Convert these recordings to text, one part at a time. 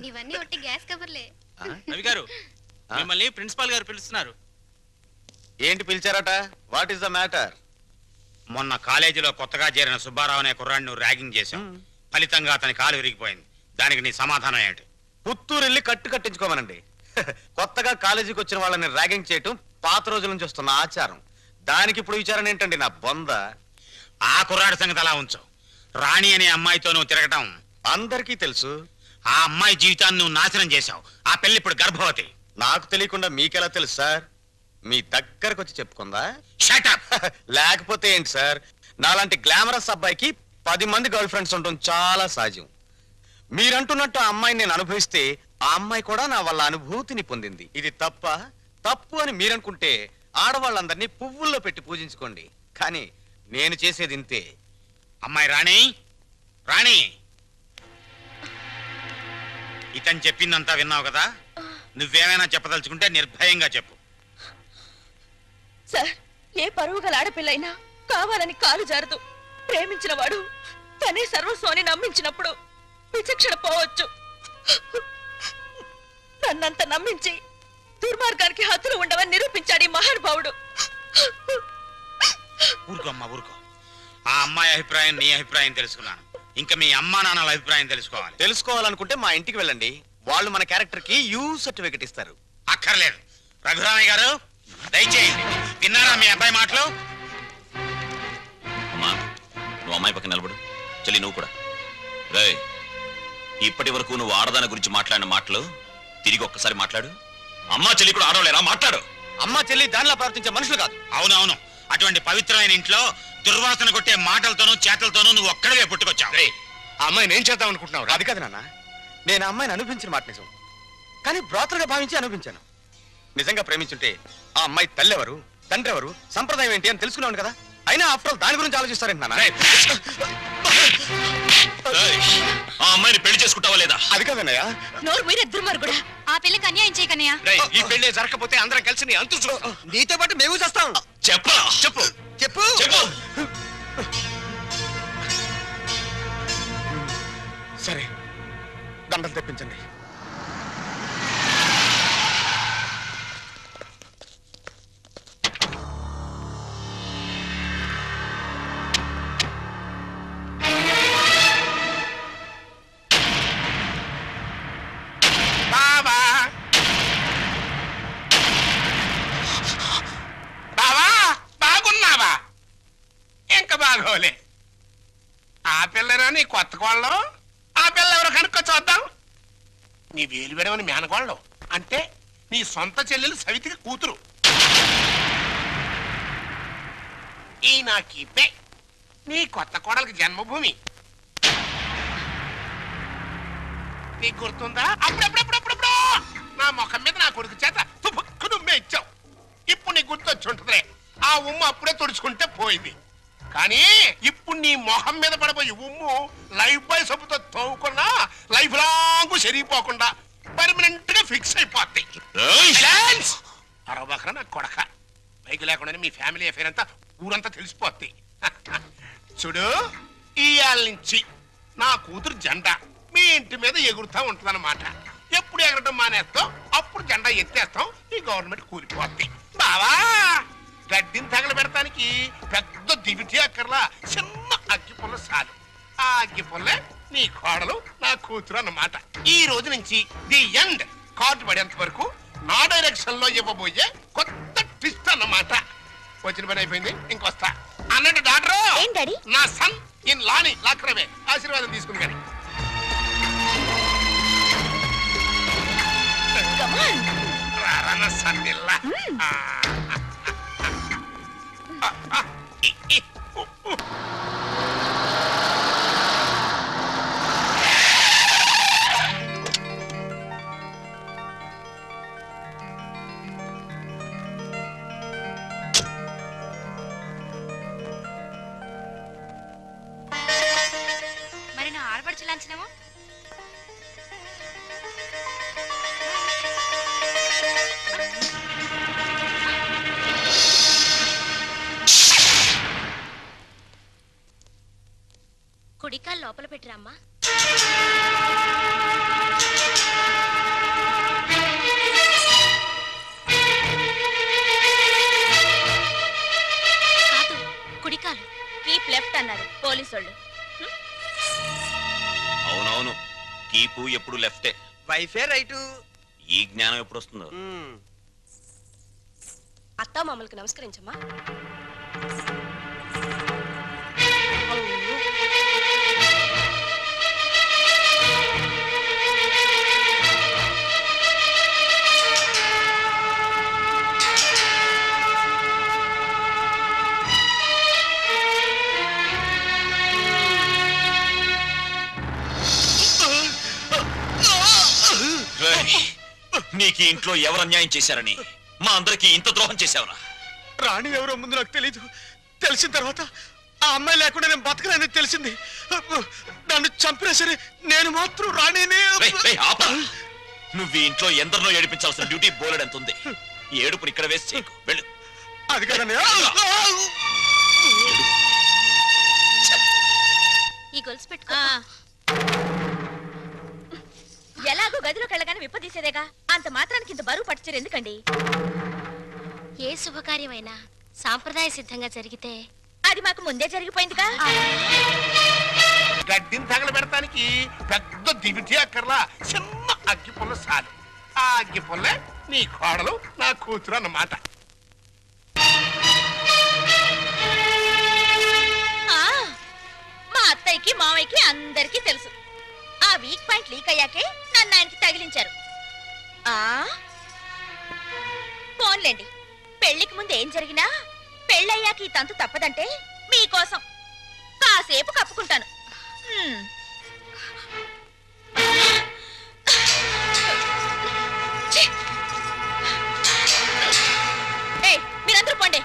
నీవన్నీ ఒట్టి గ్యాస్ కవర్లే. రవి గారు మిమ్మల్ని ప్రిన్సిపాల్ గారు పిలుస్తున్నారు. ఏంటి పిలిచారట? What is the matter? మొన్న కాలేజీలో కొత్తగా చేరిన సుబ్బారావు అనే కుర్రాడిని ర్యాగింగ్ చేశాం. ఫలితంగా అతని కాలు విరిగిపోయింది. దానికి నీ సమాధానం ఏంటి? పుత్తూరు వెళ్ళి కట్టించుకోమనండి. కొత్తగా కాలేజీకి వచ్చిన వాళ్ళని ర్యాగింగ్ చేయటం పాత రోజుల నుంచి వస్తున్న ఆచారం. దానికి ఇప్పుడు విచారణ ఏంటండి నా బొంద? ఆ కుర్రాడి సంగతి అలా ఉంచు. రాణి అనే అమ్మాయితో నువ్వు తిరగటం అందరికీ తెలుసు. ఆ అమ్మాయి జీవితాన్ని నువ్వు నాశనం చేశావు. ఆ పెళ్లి ఇప్పుడు గర్భవతి. నాకు తెలియకుండా మీకెలా తెలుసు సార్? మీ దగ్గరకు వచ్చి చెప్పుకుందా? Shut up. లేకపోతే ఏంటి సార్, నాలాంటి గ్లామరస్ అబ్బాయికి 10 మంది గర్ల్ ఫ్రెండ్స్ ఉండటం చాలా సహజం. మీరంటున్నట్టు ఆ అమ్మాయిని నేను అనుభవిస్తే ఆ అమ్మాయి కూడా నా వల్ల అనుభూతిని పొందింది. ఇది తప్పు అని మీరనుకుంటే ఆడవాళ్ళందరినీ పువ్వుల్లో పెట్టి పూజించుకోండి. కానీ నేను చేసేది ఇంతే. అమ్మాయి రాణి, రాణి, ఇతను చెప్పిందంతా విన్నావు కదా? నువ్వేమైనా చెప్పదలుచుకుంటే నిర్భయంగా చెప్పు. సార్, ఏ పరువు గల ఆడపిల్లైనా కావాలని కాలు జారదు. ప్రేమించిన వాడు తనే సర్వస్వాన్ని నమ్మించినప్పుడు విచక్షణ పోవచ్చు. నన్నంత నమ్మించి దుర్మార్గానికి హద్దులు ఉండవని నిరూపించాడు ఈ మహానుభావుడు. ఊరుకో అమ్మా, ఊరుకో. ఆ అమ్మాయి అభిప్రాయం నీ అభిప్రాయం తెలుసుకున్నాను. ఇంకా మీ అమ్మా నాన్నల అభిప్రాయం తెలుసుకోవాలనుకుంటే మా ఇంటికి వెళ్ళండి. వాళ్ళు మన క్యారెక్టర్ కి యూ సర్టిఫికెట్ ఇస్తారు. అక్కర్లేదు. రఘురామయ్య గారు దయచేయండి. విన్నారా మీ అబ్బాయి మాటలు? అమ్మా, నువ్వు అమ్మాయి పక్కన నిలబడు. చెల్లి నువ్వు కూడా. రే, ఇప్పటి వరకు నువ్వు ఆడదాని గురించి మాట్లాడిన మాటలు తిరిగి ఒక్కసారి మాట్లాడు. అమ్మా చెల్లి కూడా ఆడవలేరా? మాట్లాడు. అమ్మా చెల్లి దానిలా ప్రవర్తించే మనుషులు కాదు. అవునవును. అటువంటి పవిత్రమైన ఇంట్లో దుర్వాసన కొట్టే మాటలతోనూ చేతలతోనూ నువ్వు ఒక్కడే పుట్టుకొచ్చావు. ఆ అమ్మాయిని ఏం చేద్దాం అనుకుంటున్నావు? అది కాదు నాన్న, నేను ఆ అమ్మాయిని అనుభవించిన మాట నిజం. కానీ బ్రాతలుగా భావించి అనుభవించాను. నిజంగా ప్రేమించుంటే ఆ అమ్మాయి తల్లి ఎవరు, తండ్రి ఎవరు, సంప్రదాయం ఏంటి అని తెలుసుకున్నాను కదా. అయినా ఆఫ్టర్ ఆల్ దాని గురించి ఆలోచిస్తారేంటి నాన్న? ఆ అమ్మాయిని పెళ్లి చేసుకుంటావా లేదా? అది కాదన్నయ్య. నోరు మీరే దుర్మార్గుడా. ఆ పిల్లకి అన్యాయం చేయకన్నయ్య. ఈ పెళ్లి జరగకపోతే అందరం కలిసి నీ అంతు చూస్తాం. నీతో పాటు మేము చేస్తాం. చెప్పరా? చెప్పు చెప్పు చెప్పు. సరే, దండలు తెప్పించండి. ఆ పిల్లరా నీ కొత్త కోళ్ళం? ఆ పిల్ల ఎవరు కనుక్కో చూద్దాం. నీ వేలు విడవని మేనకోళ్ళం అంటే నీ సొంత చెల్లెలు సవితికి కూతురు. ఈ నా కీపే నీ కొత్త కోడలకి జన్మభూమి. నీకు గుర్తుందా? అప్పుడప్పుడప్పుడప్పుడు నా ముఖం మీద నా కొడుకు చేత తుపుక్కు దుమ్మే ఇచ్చావు. ఇప్పుడు నీకు గుర్తొచ్చి ఉంటుందిలే. ఆ ఉమ్ము అప్పుడే తుడుచుకుంటే పోయింది. కానీ ఇప్పుడు నీ మొహం మీద పడబోయి ఉమ్ము లైఫ్ బాయ్ సబ్బుతో తోవుకున్నా లైఫ్ లాంగ్ సరిగిపోకుండా పర్మనెంట్ గా ఫిక్స్ అయిపోతాయి. అరవబకరా నా కొడక. బైక్ లేకుండానే మీ ఫ్యామిలీ అఫేర్ అంతా ఊరంతా తెలిసిపోతాయి. చూడు, ఇయాల నుంచి నా కూతురు జెండా మీ ఇంటి మీద ఎగురుతా ఉంటుందన్నమాట. ఎప్పుడు ఎగరటం మానేస్తాం అప్పుడు జెండా ఎత్తేస్తాం. ఈ గవర్నమెంట్ కూలిపోతాయి. బావా, గడ్డిని తగల పెడతానికి పెద్ద దివిటి అక్కర్లా, చిన్న అగ్గి పుల్ల చాలు. ఆ అగ్గి పుల్లే నీ కోడలు నా కూతురు అన్నమాట. ఈ రోజు నుంచి ది ఎండ్. కార్డు పడేంత వరకు నా డైరెక్షన్ లో ఇవ్వబోయే కొత్త ట్విస్ట్ అన్నమాట. వచ్చిన పని అయిపోయింది, ఇంకొస్తా అన్నట్టు డాక్టర్. నా సన్ ఇన్ లాని లాక్రమే ఆశీర్వాదం తీసుకుని కానీ రారా సన్నిల్లా. మరి నా ఆడపడుచు లాంఛనమో? కుడికాలు లోపల పెట్టిరమ్మా. ఎప్పుడు లెఫ్టే. వైఫే రైటు. ఈ జ్ఞానం ఎప్పుడు వస్తుందో. అత్తా మామలకు నమస్కరించమ్మా. రేయ్, నీకు ఈ ఇంట్లో ఎవరు అన్యాయం చేశారని మా అందరికి ఇంత ద్రోహం చేశావురా? రాణి ఎవరో ముందు నాకు తెలీదు. తెలిసిన తర్వాత ఆ అమ్మాయి లేకుండా నేను బతకలేని తెలిసింది. నన్ను చంపినా సరే నేను మాత్రం రాణినే. రేయ్, రేయ్, ఆపరా. నువ్వు ఈ ఇంట్లో ఎందరినో ఏడిపించాల్సిన డ్యూటీ బోలెడ్ ఎంత ఉంది. ఈ ఏడుపుని ఇక్కడ వేసి చేయకు. వెళ్ళు. అది కదండి. ఈ గొలుసు పెట్టుకో. ఎలాగో గదిలోకి వెళ్ళగానే విప్పదీసేదేగా, అంత మాత్రానికి ఇంత బరువు పట్టుచారు ఎందుకండి? ఏ శుభకార్యమైనా సాంప్రదాయ సిద్ధంగా జరిగితే అది మాకు ముందే జరిగిపోయిందిగా. గడ్డిని తగలబెడటానికి పెద్ద దివిటి అక్కర్లా, చిన్న అగ్గి పుల్ల చాలు. ఆ అగ్గి పుల్లే నీ కోడలు నా కూతురు అన్నమాట. మా అత్తయ్యకి మావయ్యకి అందరికీ తెలుసు. ఆ వీక్ పాయింట్ లీక్ అయ్యాకే నన్ను ఆయనకి తగిలించారు. ఫోన్లేండి, పెళ్లికి ముందు ఏం జరిగినా పెళ్ళయ్యాక ఈ తంతు తప్పదంటే మీకోసం కాసేపు కప్పుకుంటాను. మీరందరూ పోండి.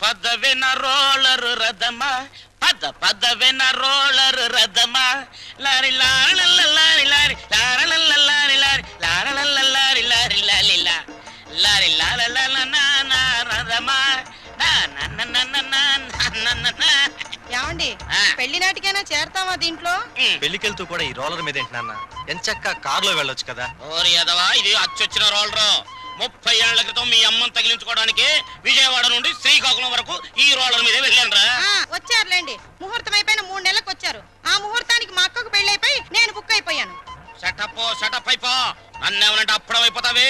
పదవిన రోలరు రథమా, పదవిన రోలరు రథమా, లారి లారి లారి లారి లారి లారి లారి లారి లారి లారి లారి లారి రథమా. ఏమండి, పెళ్లి నాటికైనా చేరతావా దీంట్లో? పెళ్లికెళ్తూ కూడా ఈ రోలర్ మీద ఏంటి నాన్న? ఎంచక్క కారులో వెళ్ళొచ్చు కదా. ఓరి ఎదవా, ఇది అచ్చొచ్చిన రోలరు. 30 ఏళ్ల క్రితం మీ అమ్మని తగిలించుకోవడానికి విజయవాడ నుండి శ్రీకాకుళం వరకు ఈ రోలర్ మీదే వెళ్ళానురా. వచ్చారులేండి, ముహూర్తం అయిపోయిన 3 నెలలకు వచ్చారు. ఆ ముహూర్తానికి మా అక్కకు పెళ్లి అయిపోయి నేను బుక్ అయిపోయాను. షటప్ అయిపో. నన్నేమనంటే అప్పుడం అయిపోతావే.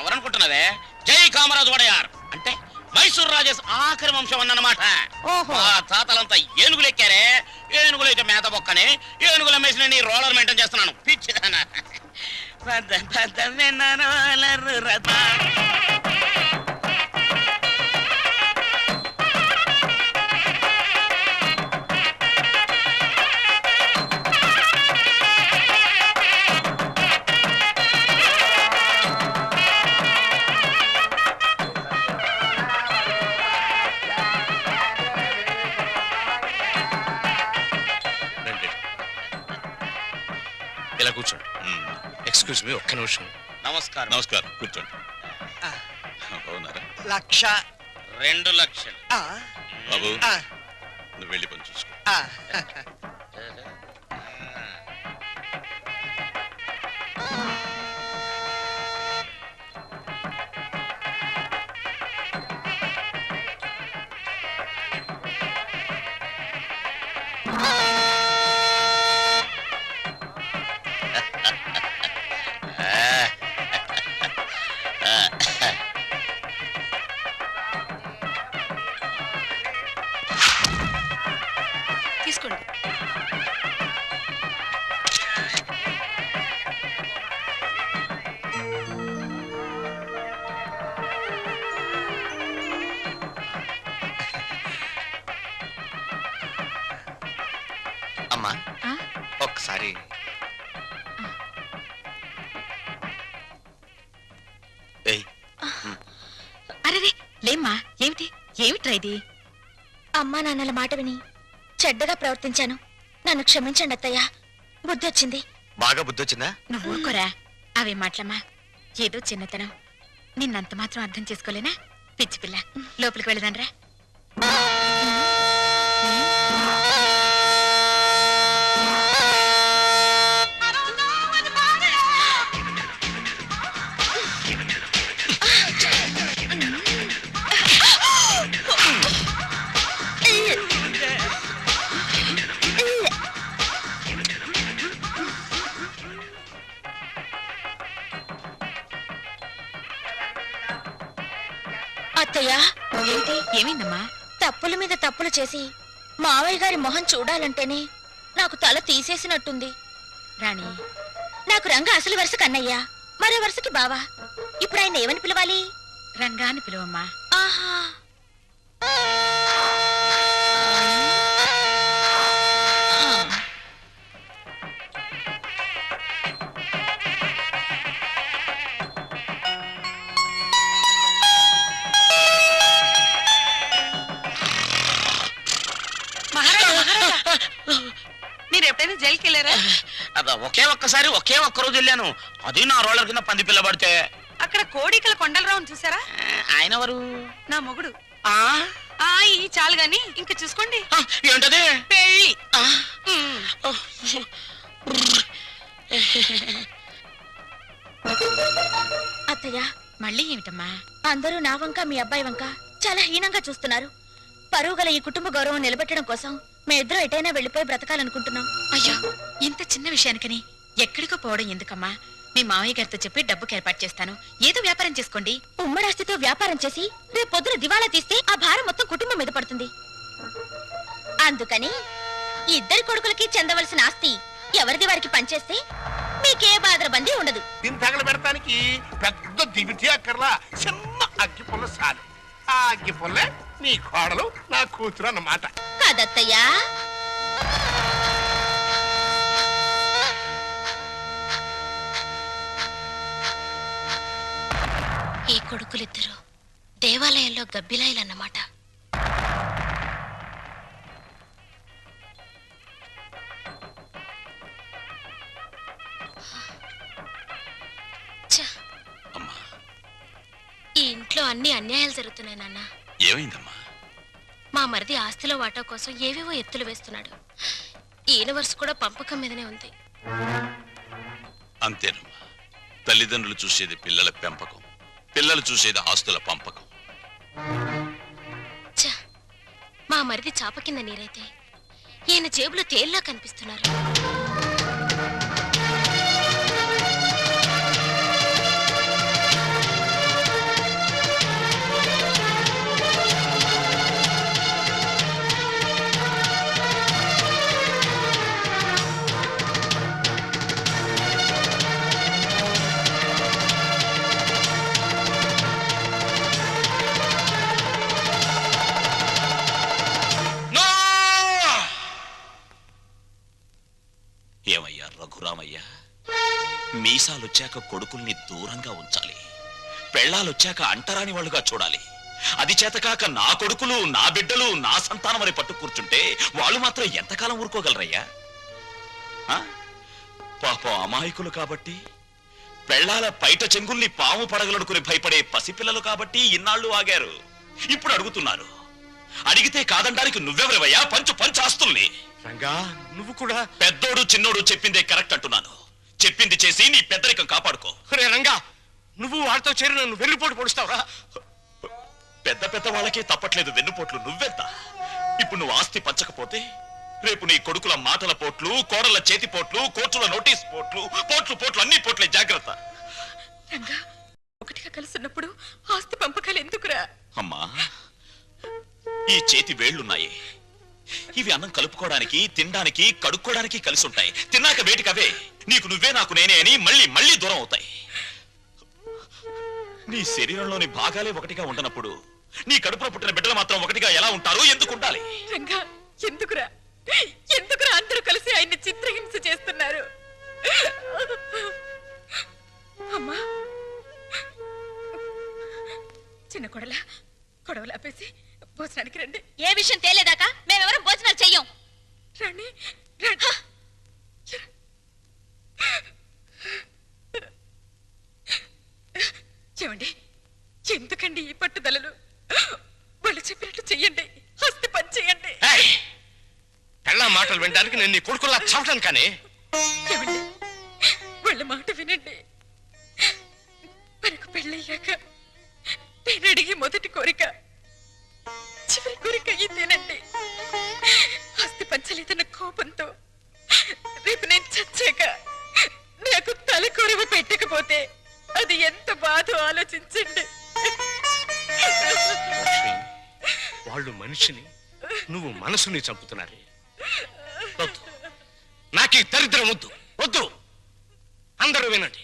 ఎవరనుకుంటున్నావే? జై కామరాజు వడయార్ అంటే మైసూర్ రాజేష్ ఆఖరి వంశం అన్నమాట. ఓహో. ఆ తాతలంతా ఏనుగులు ఎక్కారే. ఏనుగులు అయితే మేత బొక్కని ఏనుగుల మేసిన నీ రోలర్ మెయింటైన్ చేస్తున్నాను. పిచ్చిదానా. రోలర్ రథ. ఇలా కూర్చోండి. ఎక్స్క్యూజ్ మీ, ఒక్క నిమిషం. నమస్కారం. నమస్కారం, కూర్చోండి. బాగున్నారా? 1,00,000. 2 లక్షలు. బాబు, నువ్వు వెళ్ళి పని చూసుకో. తీసుకోండి. అమ్మా, ఒక్కసారి. అరే లేమ్మా, ఏమిట్రా ఇది? అమ్మా నాన్నల మాట విని చెడ్డగా ప్రవర్తించాను. నన్ను క్షమించండి అత్తయ్య. బుద్ధి వచ్చింది. బాగా బుద్ధి వచ్చిందా? నువ్వు ఊరుకోరా. అవే మాటలమ్మా, ఏదో చిన్నతనం. నిన్నంత మాత్రం అర్థం చేసుకోలేనా? పిచ్చి పిల్ల. లోపలికి వెళ్ళదానరా. అత్తయ్యా, ఏంటి ఏమైందమ్మా? తప్పుల మీద తప్పులు చేసి మావయ్య గారి మొహం చూడాలంటేనే నాకు తల తీసేసినట్టుంది. రాణి, నాకు రంగ అసలు వరుస కన్నయ్యా, మరో వరుసకి బావా. ఇప్పుడు ఆయన ఏమని పిలవాలి? రంగాన్ని పిలువమ్మా. ఆహా, మీరు ఎప్పుడైనా జైలుకి వెళ్ళారా? అబ్బా, ఒకే ఒక్క రోజు వెళ్ళాను. అది నా రోలర్ కింద పంది పిల్ల పడితే. అక్కడ కోడికల కొండలరావుని చూసారా? ఆయన ఎవరు? నా మొగుడు. ఆ ఈ చాలు గాని ఇంకా చూసుకోండి. ఏంటది? పెళ్ళి. అత్తయ్య, మళ్ళీ ఏమిటమ్మా? అందరూ నా వంక మీ అబ్బాయి వంక చాలా హీనంగా చూస్తున్నారు. పరువు గల ఈ కుటుంబ గౌరవం నిలబెట్టడం కోసం మేమిద్దరం ఎటైనా వెళ్లిపోయి బ్రతకాలనుకుంటున్నాం. అయ్యో, ఇంత చిన్న విషయానికని ఎక్కడికో పోవడం ఎందుకమ్మా? మీ మావయ్య గారితో చెప్పి డబ్బుకి ఏర్పాటు చేస్తాను. ఏదో వ్యాపారం చేసుకోండి. ఉమ్మడాస్తితో వ్యాపారం చేసి రేపు పొద్దున దివాళా తీస్తే ఆ భారం మొత్తం కుటుంబం మీద పడుతుంది. అందుకని ఇద్దరి కొడుకులకి చెందవలసిన ఆస్తి ఎవరిది వారికి పనిచేస్తే మీకే బాధరబందీ ఉండదు. దీన్ని తగల పెడతానికి పెద్ద దివిటి అక్కర్లా, చిన్న అగ్గి పుల్ల చాలు. ఆ అగ్గి పుల్లే నీ కోడలు, నా కూతురు అన్నమాట. కాదత్తయ్యా. ఈ కొడుకులిద్దరూ దేవాలయంలో గబ్బిలాయిలన్నమాట. అమ్మా, ఈ ఇంట్లో అన్ని అన్యాయాలు జరుగుతున్నాయి నాన్న. ఏమైందమ్మా? మా మరిది ఆస్తిలో వాటా కోసం ఏవేవో ఎత్తులు వేస్తున్నాడు. ఈ యూనివర్స్ కూడా పంపకం మీదనే ఉంది. అంతేనమ్మా, తల్లిదండ్రులు చూసేది పిల్లల పెంపకం, పిల్లలు చూసేది ఆస్తుల పంపకం. ఛ, మా మరిది చాప కింద నీరైతే ఈయన జేబులో తేల్లా కనిపిస్తున్నారు. ఏమయ్యా రఘురామయ్య, మీసాలొచ్చాక కొడుకుల్ని దూరంగా ఉంచాలి, పెళ్ళాలొచ్చాక అంటరాని వాళ్ళుగా చూడాలి. అది చేతకాక నా కొడుకులు, నా బిడ్డలు, నా సంతానం అని పట్టు కూర్చుంటే వాళ్ళు మాత్రం ఎంతకాలం ఊరుకోగలరయ్యా? పాపం అమాయకులు కాబట్టి, పెళ్ళాల పైట చెంగుల్ని పాము పడగలనుకుని భయపడే పసిపిల్లలు కాబట్టి ఇన్నాళ్ళు ఆగారు. ఇప్పుడు అడుగుతున్నారు. అడిగితే కాదనడానికి నువ్వెవరివయ్యా? పంచు ఆస్తుల్ని. రంగా, నువ్వు కూడా. పెద్దోడు చిన్నోడు చెప్పిందే కరెక్ట్ అంటున్నాను. చెప్పింది చేసి నీ పెద్దరికం కాపాడుకో. రే రంగా, నువ్వు వాడితో చేరి నన్ను వెన్నుపోటు పొడుస్తావురా? పెద్ద వాళ్ళకే తప్పట్లేదు వెన్నుపోట్లు, నువ్వెంత? ఇప్పుడు నువ్వు ఆస్తి పంచకపోతే రేపు నీ కొడుకుల మాటల పోట్లు, కోడల చేతి పోట్లు, కోర్టుల నోటీస్ పోట్లు అన్ని పోట్లే, జాగ్రత్త. రంగా, ఒకటిగా కలుసున్నప్పుడు ఆస్తి పంపకాలు ఎందుకురా? అమ్మా, ఈ చేతి వేళ్లున్నాయి, ఇవి అన్నం కలుపుకోవడానికి, తినడానికి, కడుక్కోవడానికి కలిసి ఉంటాయి. తిన్నాక వేటికవే నీకు నువ్వే నాకు నేనే అని మళ్ళీ దూరం అవుతాయి. నీ శరీరంలోని భాగాలే ఒకటిగా ఉండనప్పుడు నీ కడుపులో పుట్టిన బిడ్డలు మాత్రం ఒకటిగా ఎలా ఉంటారు? ఎందుకు ఉండాలి? రంగా, ఎందుకురా అందరూ కలిసి ఆయన్ని చిత్రహింస చేస్తున్నారు? అమ్మా, చిన్న కొడవలు ఆపేసి భోజనానికి రండి. ఏ విషయం తేలేదాకా మేమెవరం భోజనాలు చెయ్యం. రండి. ఏమండి, ఎందుకండి ఈ పట్టుదలలు? వాళ్ళు చెప్పినట్టు చెయ్యండి, ఆస్తి పని చెయ్యండి. పెళ్ళ మాటలు వినడానికి నేను నీ కొడుకులా చావటాను కానీ. ఏమండి, వాళ్ళ మాట వినండి. మనకు పెళ్ళయ్యాక నేను అడిగే మొదటి కోరిక, చివరి కోరిక ఇదేనండి. ఆస్తి పంచలేదన్న కోపంతో రేపు నేను చచ్చాక నాకు తలకొరవ పెట్టకపోతే అది ఎంత బాధో ఆలోచించండి. వాళ్ళు మనిషిని, నువ్వు మనసుని చంపుతున్నారే. వద్దు, నాకు ఈ దరిద్రం వద్దు, వద్దు. అందరూ వినండి,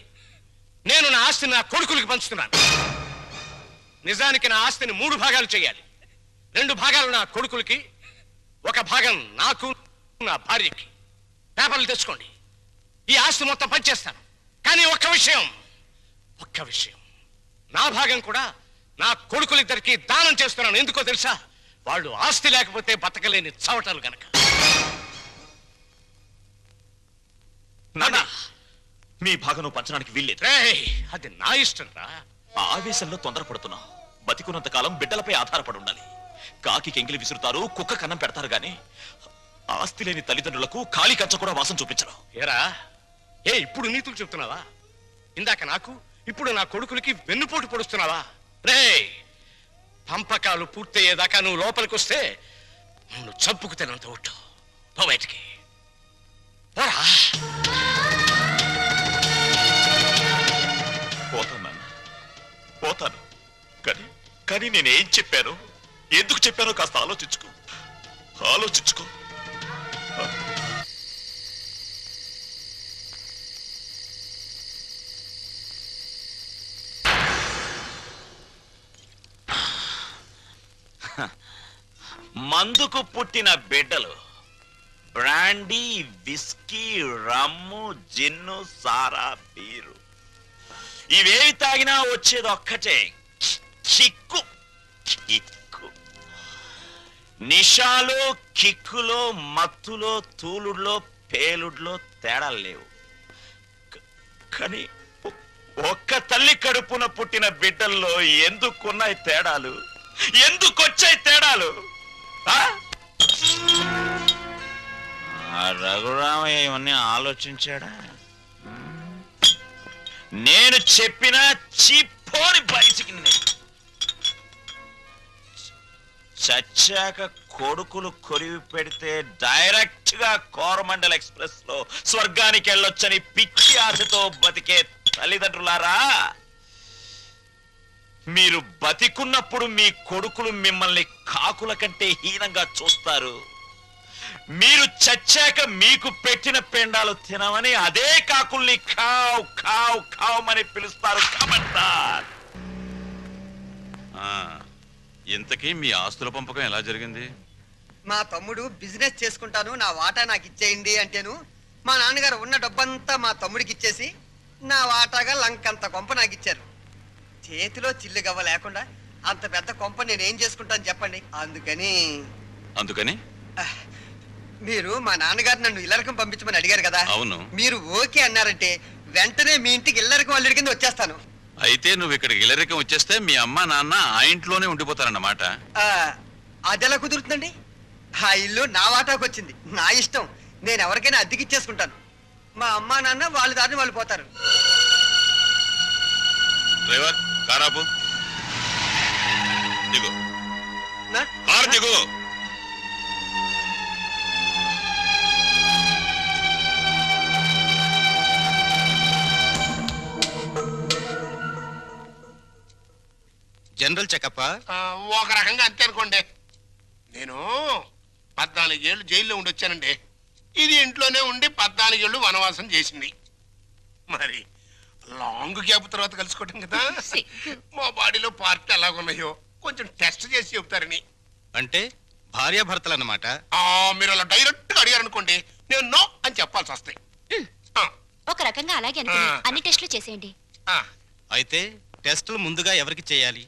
నేను నా ఆస్తిని నా కొడుకులకి పంచుతున్నాను. నిజానికి నా ఆస్తిని 3 భాగాలు చేయాలి. 2 భాగాలు నా కొడుకులకి, 1 భాగం నాకు, నా భార్యకి. పేపర్లు తెచ్చుకోండి, ఈ ఆస్తి మొత్తం పంచేస్తాను. కానీ ఒక్క విషయం, నా భాగం కూడా నా కొడుకులిద్దరికి దానం చేస్తున్నాను. ఎందుకో తెలుసా? వాళ్ళు ఆస్తి లేకపోతే బతకలేని చవటలు గనక. నాన్న, మీ భాగం పంచడానికి వీల్లేదు. అది నా ఇష్టం రా. ఆ ఆవేశంలో తొందరపడుతున్నావు. బతికున్నంత కాలం బిడ్డలపై ఆధారపడి ఉండాలి. కాకి ఎంగిలి విసురుతారు, కుక్క కన్నం పెడతారు గాని ఆస్తి లేని తల్లిదండ్రులకు ఖాళీ కంచ కూడా వాసం చూపించరు. ఏరా, ఇప్పుడు నీతులు చెప్తున్నావా? ఇందాక నాకు, ఇప్పుడు నా కొడుకులకి వెన్నుపోటు పొడుస్తున్నావా? రే, పంపకాలు పూర్తయ్యేదాకా నువ్వు లోపలికి వస్తే నువ్వు చంపుకు తినంత ఒట్టు. పో బయటికి పోరా. పోతాను నాన్న, పోతాను. కానీ నేనేం చెప్పాను, ఎందుకు చెప్పానో కాస్త ఆలోచించుకో. మందుకు పుట్టిన బిడ్డలు బ్రాండీ, విస్కీ, రమ్ము, జిన్ను, సారా, బీరు ఇవేవి తాగినా వచ్చేది ఒక్కటే, కిక్కు. నిషాలో, కిక్కులో, మత్తులో, తూలుడులో, పేలుడులో తేడాలు లేవు. కానీ ఒక్క తల్లి కడుపున పుట్టిన బిడ్డల్లో ఎందుకున్నాయి తేడాలు? ఎందుకొచ్చాయి తేడాలు? రఘురామయ్య ఇవన్నీ ఆలోచించాడా? నేను చెప్పిన చిప్పోని బయటికి చచ్చాక కొడుకులు కొరివి పెడితే డైరెక్ట్ గా కోరమండల్ ఎక్స్ప్రెస్ లో స్వర్గానికి వెళ్ళొచ్చని పిచ్చి ఆశతో బతికే తల్లిదండ్రులారా, మీరు బతికున్నప్పుడు మీ కొడుకులు మిమ్మల్ని కాకుల కంటే హీనంగా చూస్తారు. మీరు చచ్చాక మీకు పెట్టిన పెండాలు తినమని అదే కాకుల్ని కావ్ కావ్ కావమని పిలుస్తారు. కమంటార్. ఇంతకీ మీ ఆస్తుల పంపకం ఎలా జరిగింది? మా తమ్ముడు బిజినెస్ చేసుకుంటాను, నా వాటా నాకు ఇచ్చేయండి అంటేను మా నాన్నగారు ఉన్న డబ్బంతా మా తమ్ముడికి ఇచ్చేసి నా వాటాగా లంకంత కొంప నాకు ఇచ్చారు. చేతిలో చిల్లు గవ్వ లేకుండా అంత పెద్ద కొంప నేనేం చేసుకుంటాను చెప్పండి. అందుకని మీరు మా నాన్నగారు నన్ను ఇల్లరకం పంపించమని అడిగారు కదా. అవును. మీరు ఓకే అన్నారంటే వెంటనే మీ ఇంటికి ఇల్లరకం అల్లుడి కింద వచ్చేస్తాను. అయితే నువ్వు ఇక్కడికి ఇల్లరికం వచ్చేస్తే మీ అమ్మ నాన్న ఆ ఇంట్లోనే ఉండిపోతారన్నమాట. అదెలా కుదురుతుందండి? ఆ ఇల్లు నా వాటాకు వచ్చింది, నా ఇష్టం. నేను ఎవరికైనా అద్దెకిచ్చేసుకుంటాను. మా అమ్మా నాన్న వాళ్ళ దారిని వాళ్ళు పోతారు. డ్రైవర్, కారాపు. దిగు, కారు దిగు. జనరల్ చెకప్ ఒక రకంగా అంతే అనుకోండి. నేను 14 ఏళ్ళు జైల్లో ఉండొచ్చానండి. ఇది ఇంట్లోనే ఉండి 14 ఏళ్ళు వనవాసం చేసింది. మరి లాంగ్ గ్యాప్ తర్వాత కలుసుకోవటం కదా. మా బాడీలో పార్ట్ ఎలాగున్నాయో కొంచెం టెస్ట్ చేసి చెబుతారని. అంటే భార్యాభర్తలు అన్నమాట. మీరు అలా డైరెక్ట్ గా అడిగారనుకోండి, నేను నో అని చెప్పాల్సి వస్తాయి. ఒక రకంగా అలాగే అనుకుని అన్ని టెస్టులు చేసేయండి. అయితే టెస్టులు ముందుగా ఎవరికి చేయాలి?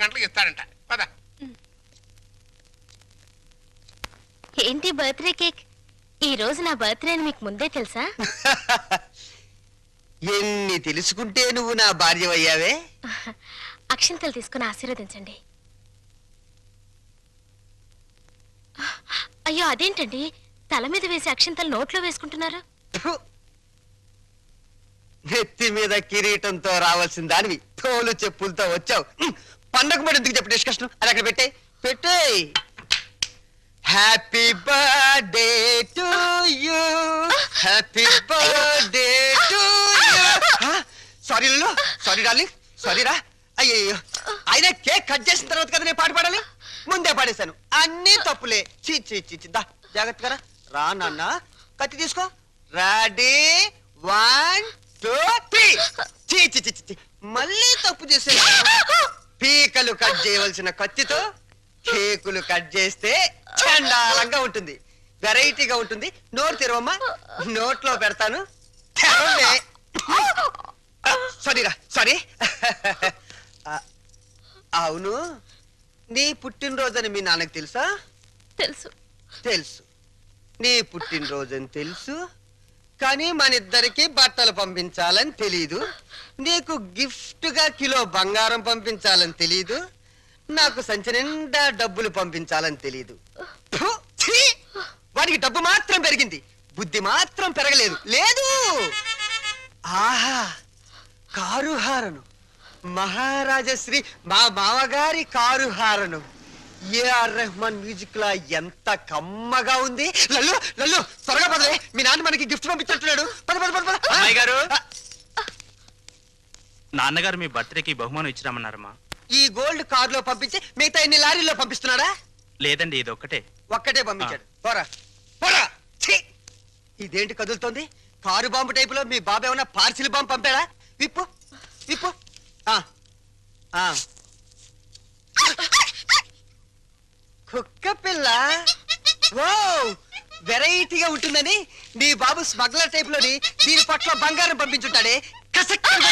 గంటలకు ఇస్తాడంట పద. ఏంటి బర్త్డే కేక్? ఈ రోజు నా బర్త్డే అని మీకు ముందే తెలుసా? ఎన్ని తెలుసుకుంటే నువ్వు నా భార్యవయ్యావే. అక్షింతలు తీసుకుని ఆశీర్వదించండి. అయ్యో అదేంటండి, తల మీద వేసి అక్షింతలు నోట్లో వేసుకుంటున్నారు? నెత్తి మీద కిరీటంతో రావాల్సిన దానివి తోలు చెప్పులతో వచ్చావు. పండగ మరి ఎందుకు చెప్పు డిస్కషన్? అది అక్కడ పెట్టే. Happy birthday to you, happy birthday to you. Sorry లలో, సారీ డార్లింగ్, సారీ రా. అయ్యో అయినా కేక్ కట్ చేసిన తర్వాత కదా నేను పాట పాడాలి, ముందే పాడేశాను. అన్నీ తప్పులే. దా జాగ్రత్తగా రా నాన్న. కత్తి తీసుకో. రెడీ 1 2 3. మళ్ళీ తప్పు చేసే. పీకలు కట్ చేయవలసిన కత్తితో కేకులు కట్ చేస్తే చండాలంగా ఉంటుంది, వెరైటీగా ఉంటుంది. నోరు తెరవమ్మా, నోట్లో పెడతాను. సారీరా, సారీ. అవును, నీ పుట్టినరోజని మీ నాన్నకు తెలుసా? తెలుసు. తెలుసు, నీ పుట్టినరోజని తెలుసు. కానీ మన ఇద్దరికి బట్టలు పంపించాలని తెలీదు. నీకు గిఫ్ట్ గా కిలో బంగారం పంపించాలని తెలీదు. నాకు సంచి నిండా డబ్బులు పంపించాలని తెలీదు. వాడికి డబ్బు మాత్రం పెరిగింది, బుద్ధి మాత్రం పెరగలేదు. లేదు. ఆహా, కారు హారను, మహారాజశ్రీ మా మామగారి car horn. AR Rahman music లా ఎంత కమ్మగా ఉంది. లల్లు లల్లు త్వరగా పదవే, మీ నాన్న మనకి గిఫ్ట్ పంపించట్లేడు. పద పద పద. అమ్మాయి గారు, నాన్నగారు మీ బర్త్డేకి బహుమానం ఇచ్చిరామన్నారమ్మా. ఈ గోల్డ్ కార్ లో పంపించి మిగతా ఎన్ని లారీల్లో పంపిస్తున్నాడా? లేదండి, ఇది ఒక్కటే పంపించాడు. పోరా పోరా. ఇదేంటి కదులుతోంది? కారు బాంబు టైపులో మీ బాబు ఏమన్నా పార్సిల్ బాంబు పంపాడా? విప్పు విప్పు. కుక్క పిల్ల. ఓ, వెరైటీగా ఉంటుందని నీ బాబు స్మగ్లర్ టైప్ లోని దీని పట్ల బంగారం పంపించుంటాడే. కసక్కగా